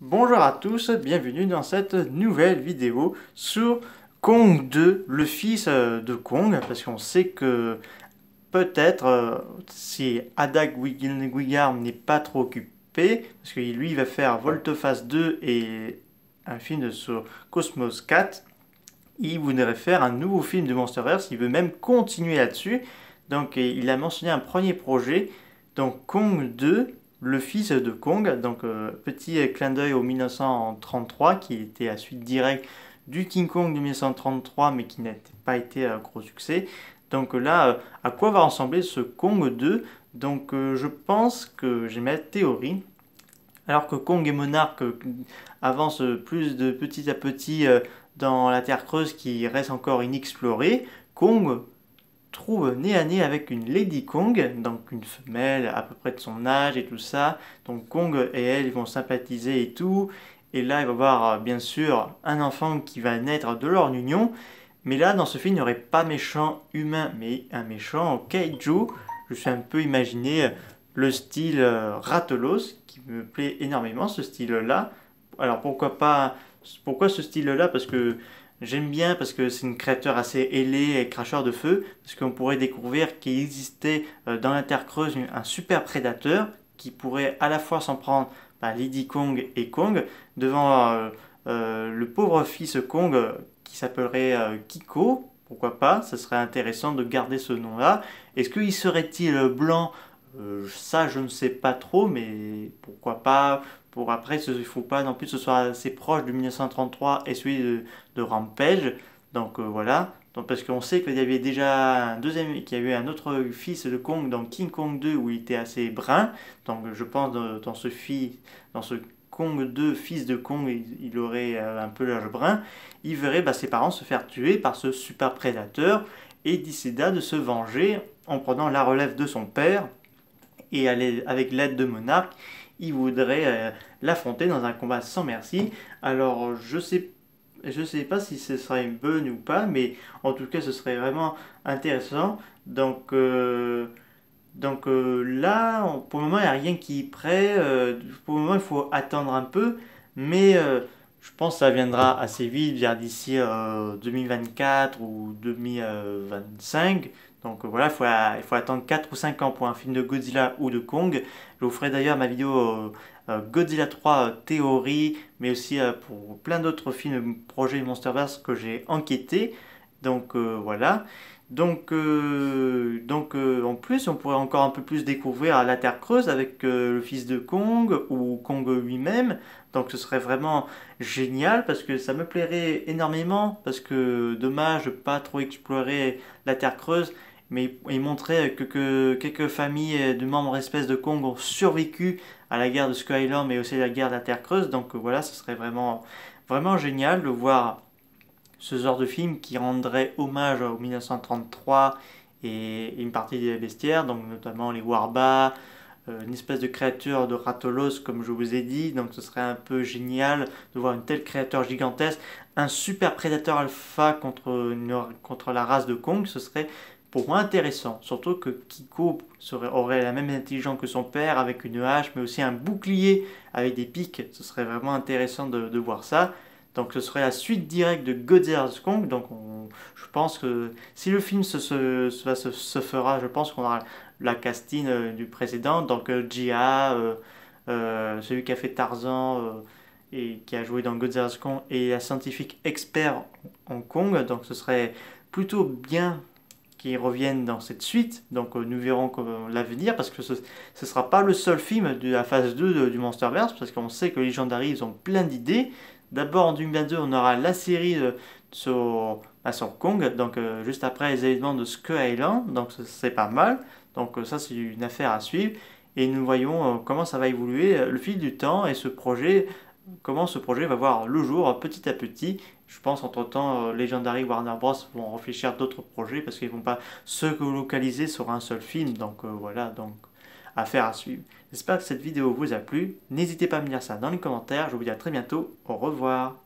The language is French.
Bonjour à tous, bienvenue dans cette nouvelle vidéo sur Kong 2, le fils de Kong, parce qu'on sait que peut-être si Hadak Wigard n'est pas trop occupé, parce que lui il va faire Volteface 2 et un film sur Cosmos 4, il voudrait faire un nouveau film de Monsterverse, il veut même continuer là-dessus, donc il a mentionné un premier projet, donc Kong 2, le fils de Kong, donc petit clin d'œil au 1933 qui était la suite directe du King Kong de 1933 mais qui n'a pas été un gros succès. Donc là, à quoi va ressembler ce Kong 2? Donc je pense que j'ai ma théorie. Alors que Kong et Monarch avancent plus de petit à petit dans la terre creuse qui reste encore inexplorée, Kong trouve nez à nez avec une Lady Kong, donc une femelle à peu près de son âge et tout ça. Donc Kong et elle ils vont sympathiser et tout. Et là, il va y avoir bien sûr un enfant qui va naître de leur union. Mais là, dans ce film, il n'y aurait pas méchant humain, mais un méchant kaiju. Je suis un peu imaginé le style Rathalos, qui me plaît énormément, ce style-là. Alors pourquoi pas, pourquoi ce style-là? Parce que j'aime bien, parce que c'est une créature assez ailée et cracheur de feu, parce qu'on pourrait découvrir qu'il existait dans la Terre creuse un super prédateur qui pourrait à la fois s'en prendre à Lady Kong et Kong devant le pauvre fils Kong qui s'appellerait Kiko. Pourquoi pas? Ce serait intéressant de garder ce nom-là. Est-ce qu'il serait-il blanc? Ça, je ne sais pas trop, mais pourquoi pas? Pour après, il ne faut pas non plus que ce soit assez proche du 1933 et celui de Rampage. Donc voilà. Donc, parce qu'on sait qu'il y avait déjà un deuxième, qu'il y avait un autre fils de Kong dans King Kong 2 où il était assez brun. Donc je pense dans ce Kong 2, fils de Kong, il aurait un peu l'âge brun. Il verrait ses parents se faire tuer par ce super prédateur et décida de se venger en prenant la relève de son père et avec l'aide de Monarch, il voudrait l'affronter dans un combat sans merci. Alors je sais pas si ce serait une bonne ou pas, mais en tout cas ce serait vraiment intéressant. Là, pour le moment, il n'y a rien qui est prêt. Pour le moment, il faut attendre un peu. Mais je pense que ça viendra assez vite, vers d'ici 2024 ou 2025. Donc voilà, il faut attendre 4 ou 5 ans pour un film de Godzilla ou de Kong. Je vous ferai d'ailleurs ma vidéo Godzilla 3 théorie, mais aussi pour plein d'autres films, projets Monsterverse que j'ai enquêté. Donc voilà. En plus, on pourrait encore un peu plus découvrir la Terre creuse avec le fils de Kong ou Kong lui-même. Donc ce serait vraiment génial parce que ça me plairait énormément parce que dommage de pas trop explorer la Terre creuse, mais il montrait que quelques familles de membres espèces de Kong ont survécu à la guerre de Skull Island mais aussi à la guerre de la Terre creuse. Donc voilà, ce serait vraiment génial de voir ce genre de film qui rendrait hommage au 1933 et une partie des bestiaires, donc notamment les Warbats, une espèce de créature de Rathalos comme je vous ai dit, donc ce serait un peu génial de voir une telle créature gigantesque, un super prédateur alpha contre la race de Kong, ce serait pour moi intéressant, surtout que Kiko aurait la même intelligence que son père avec une hache mais aussi un bouclier avec des pics, ce serait vraiment intéressant de voir ça. Donc ce serait la suite directe de Godzilla vs Kong. Je pense que si le film se fera, je pense qu'on aura la casting du précédent. Donc Jia, celui qui a fait Tarzan et qui a joué dans Godzilla vs Kong, et la scientifique expert en Kong. Donc ce serait plutôt bien qu'ils reviennent dans cette suite. Donc nous verrons l'avenir parce que ce ne sera pas le seul film de la phase 2 du Monsterverse parce qu'on sait que Legendary ils ont plein d'idées. D'abord en 2022 on aura la série sur Kong, donc juste après les événements de Skull Island, donc c'est pas mal. Donc ça c'est une affaire à suivre et nous voyons comment ça va évoluer le fil du temps et comment ce projet va voir le jour petit à petit. Je pense entre-temps, Legendary Warner Bros. Vont réfléchir à d'autres projets parce qu'ils ne vont pas se localiser sur un seul film. Donc voilà, donc affaire à suivre. J'espère que cette vidéo vous a plu. N'hésitez pas à me dire ça dans les commentaires. Je vous dis à très bientôt. Au revoir.